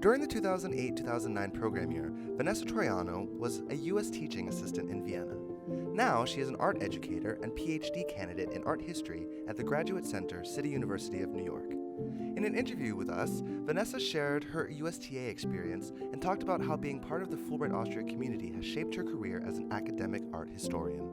During the 2008-2009 program year, Vanessa Troiano was a U.S. teaching assistant in Vienna. Now she is an art educator and PhD candidate in art history at the Graduate Center, City University of New York. In an interview with us, Vanessa shared her USTA experience and talked about how being part of the Fulbright Austria community has shaped her career as an academic art historian.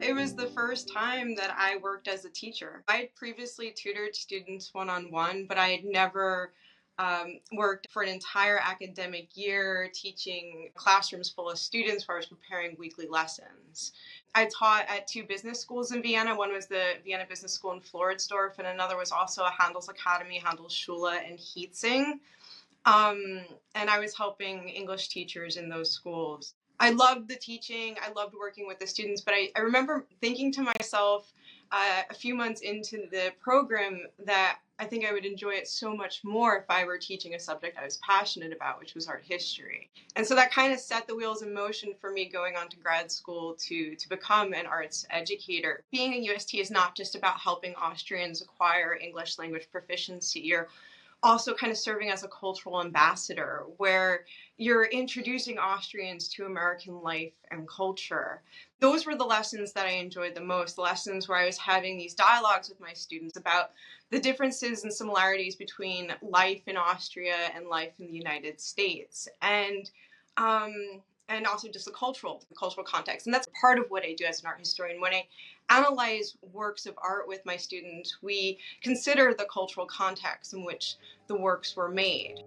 It was the first time that I worked as a teacher. I had previously tutored students one-on-one, but I had never worked for an entire academic year teaching classrooms full of students where I was preparing weekly lessons. I taught at two business schools in Vienna. One was the Vienna Business School in Floridsdorf, and another was also a Handels Academy, Handelsschule in Hietzing. And I was helping English teachers in those schools. I loved the teaching. I loved working with the students, but I remember thinking to myself a few months into the program that I think I would enjoy it so much more if I were teaching a subject I was passionate about, which was art history. And so that kind of set the wheels in motion for me going on to grad school to become an arts educator. Being a UST is not just about helping Austrians acquire English language proficiency. You're also kind of serving as a cultural ambassador where you're introducing Austrians to American life and culture. Those were the lessons that I enjoyed the most, the lessons where I was having these dialogues with my students about the differences and similarities between life in Austria and life in the United States. And also just the cultural context. And that's part of what I do as an art historian. When I analyze works of art with my students, we consider the cultural context in which the works were made.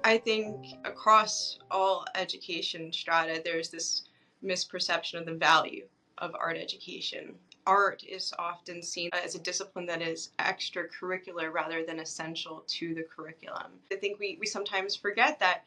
I think across all education strata, there's this misperception of the value of art education. Art is often seen as a discipline that is extracurricular rather than essential to the curriculum. I think we sometimes forget that,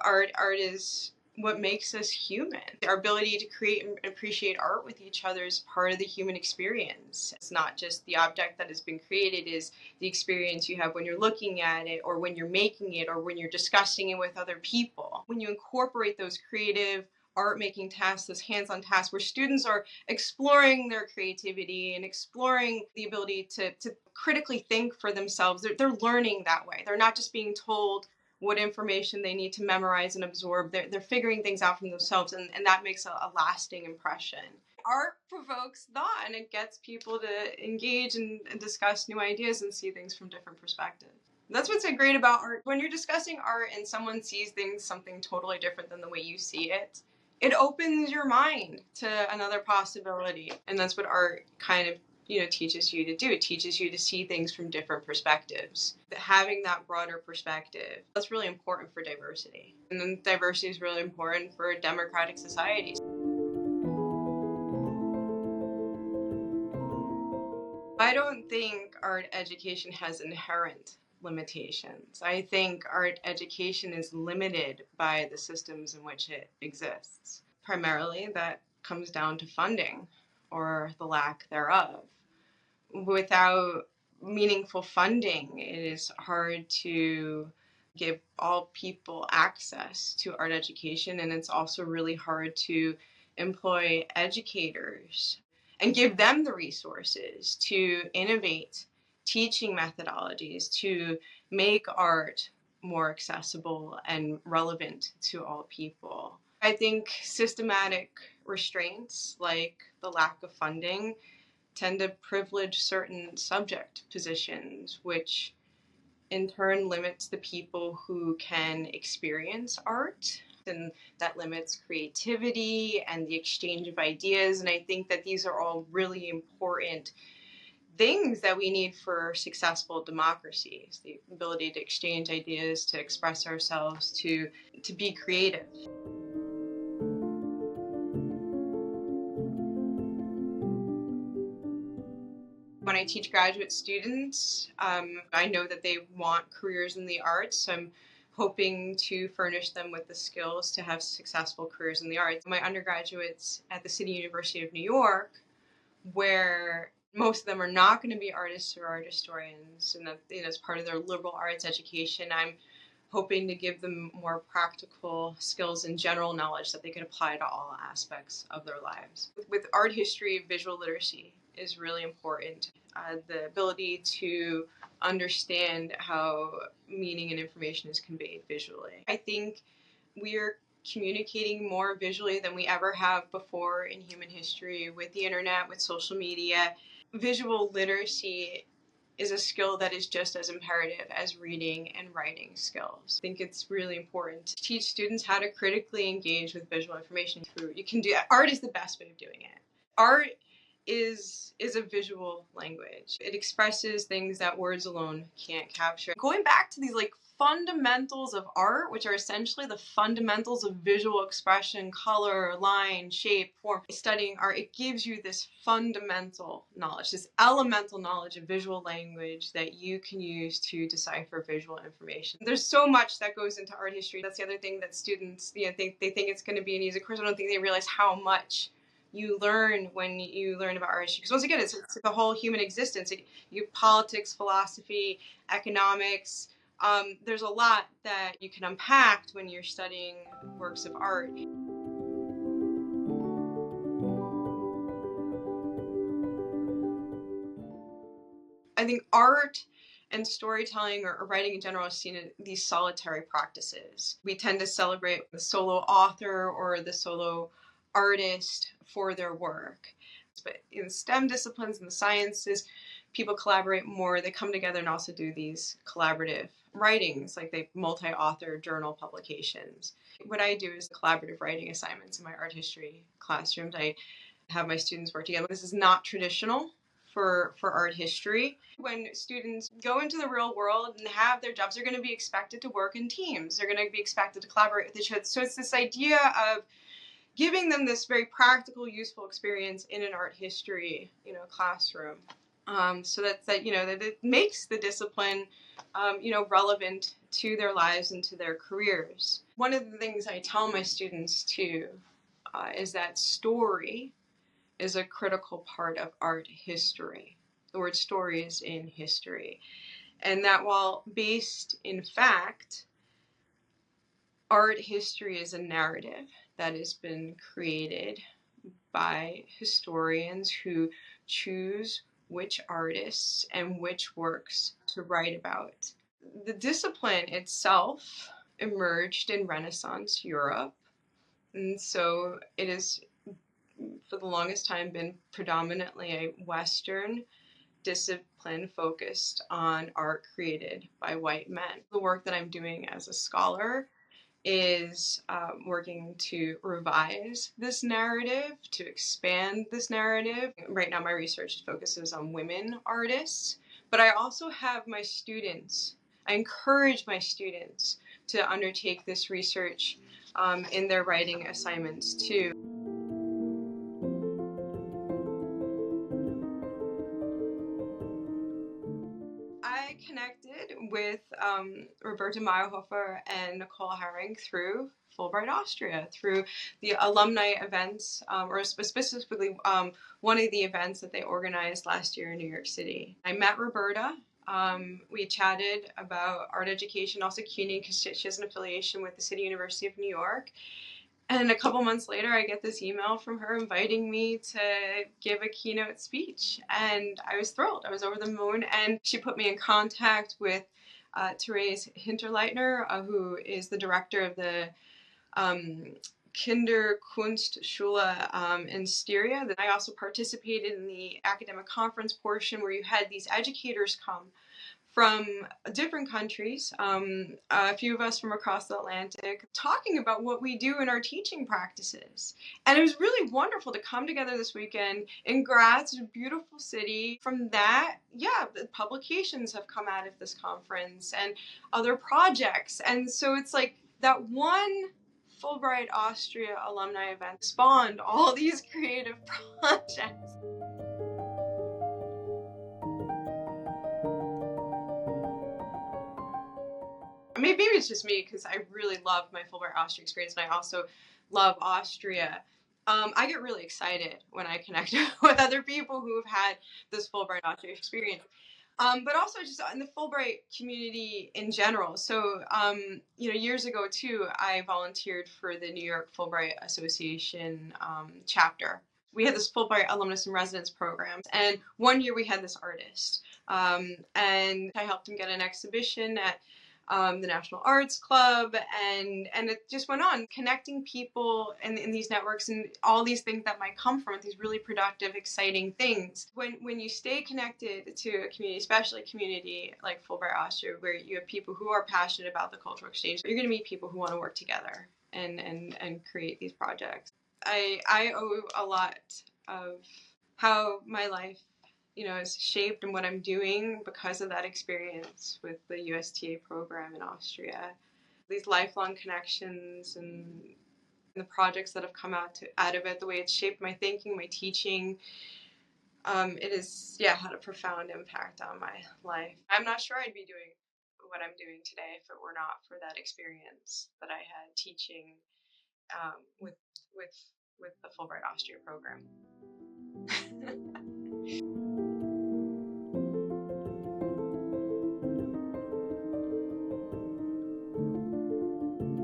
art is what makes us human. Our ability to create and appreciate art with each other is part of the human experience. It's not just the object that has been created, it is the experience you have when you're looking at it, or when you're making it, or when you're discussing it with other people. When you incorporate those creative art making tasks, those hands-on tasks where students are exploring their creativity and exploring the ability to critically think for themselves, they're learning that way. They're not just being told what information they need to memorize and absorb. They're figuring things out for themselves, and that makes a lasting impression. Art provokes thought, and it gets people to engage and discuss new ideas and see things from different perspectives. That's what's so great about art. When you're discussing art and someone sees things something totally different than the way you see it, it opens your mind to another possibility. And that's what art kind of teaches you to do. It teaches you to see things from different perspectives. Having that broader perspective, that's really important for diversity. And then diversity is really important for democratic societies. I don't think art education has inherent limitations. I think art education is limited by the systems in which it exists. Primarily, that comes down to funding or the lack thereof. Without meaningful funding, it is hard to give all people access to art education, and it's also really hard to employ educators and give them the resources to innovate teaching methodologies to make art more accessible and relevant to all people. I think systematic restraints like the lack of funding tend to privilege certain subject positions, which in turn limits the people who can experience art, and that limits creativity and the exchange of ideas. And I think that these are all really important things that we need for successful democracies: the ability to exchange ideas, to express ourselves, to be creative. When I teach graduate students, I know that they want careers in the arts, so I'm hoping to furnish them with the skills to have successful careers in the arts. My undergraduates at the City University of New York, where most of them are not going to be artists or art historians, and as part of their liberal arts education, I'm hoping to give them more practical skills and general knowledge that they can apply to all aspects of their lives. With art history, visual literacy is really important. The ability to understand how meaning and information is conveyed visually. I think we're communicating more visually than we ever have before in human history with the internet, with social media. Visual literacy is a skill that is just as imperative as reading and writing skills. I think it's really important to teach students how to critically engage with visual information. You can do that. Art is the best way of doing it. Art is a visual language. It expresses things that words alone can't capture. Going back to these fundamentals of art, which are essentially the fundamentals of visual expression, color, line, shape, form. Studying art, it gives you this fundamental knowledge, this elemental knowledge of visual language that you can use to decipher visual information. There's so much that goes into art history. That's the other thing that students, they think it's going to be an easy course. I don't think they realize how much you learn when you learn about art history. Because once again, it's the whole human existence. You politics, philosophy, economics. There's a lot that you can unpack when you're studying works of art. I think art and storytelling or writing in general is seen as these solitary practices. We tend to celebrate the solo author or the solo artist for their work. But in STEM disciplines and the sciences, people collaborate more. They come together and also do these collaborative writings, like they multi-author journal publications. What I do is collaborative writing assignments in my art history classrooms. I have my students work together. This is not traditional for art history. When students go into the real world and have their jobs, they're going to be expected to work in teams. They're going to be expected to collaborate with each other. So it's this idea of giving them this very practical, useful experience in an art history, classroom, so that it makes the discipline, relevant to their lives and to their careers. One of the things I tell my students too is that story is a critical part of art history. The word story is in history, and that while based in fact, art history is a narrative that has been created by historians who choose which artists and which works to write about. The discipline itself emerged in Renaissance Europe, and so it has, for the longest time, been predominantly a Western discipline focused on art created by white men. The work that I'm doing as a scholar is working to revise this narrative, to expand this narrative. Right now my research focuses on women artists, but I also have my students, I encourage my students to undertake this research in their writing assignments too. I connected with Roberta Meyerhofer and Nicole Herring through Fulbright Austria, through the alumni events, or specifically one of the events that they organized last year in New York City. I met Roberta. We chatted about art education, also CUNY, because she has an affiliation with the City University of New York. And a couple months later, I get this email from her inviting me to give a keynote speech. And I was thrilled. I was over the moon. And she put me in contact with Therese Hinterleitner, who is the director of the Kinderkunstschule in Styria. I also participated in the academic conference portion where you had these educators come from different countries, a few of us from across the Atlantic, talking about what we do in our teaching practices. And it was really wonderful to come together this weekend in Graz, a beautiful city. From that, the publications have come out of this conference and other projects. And so it's like that one Fulbright Austria alumni event spawned all these creative projects. Maybe it's just me because I really love my Fulbright Austria experience, and I also love Austria. I get really excited when I connect with other people who have had this Fulbright Austria experience. But also just in the Fulbright community in general. So, years ago too, I volunteered for the New York Fulbright Association chapter. We had this Fulbright alumnus in residence program, and one year we had this artist, and I helped him get an exhibition at the National Arts Club, and it just went on, connecting people in these networks and all these things that might come from it, these really productive, exciting things. When you stay connected to a community, especially a community like Fulbright Austria, where you have people who are passionate about the cultural exchange, you're going to meet people who want to work together and create these projects. I owe a lot of how my life is shaped and what I'm doing because of that experience with the USTA program in Austria. These lifelong connections and the projects that have come out of it, the way it's shaped my thinking, my teaching, it has, had a profound impact on my life. I'm not sure I'd be doing what I'm doing today if it were not for that experience that I had teaching with with the Fulbright Austria program.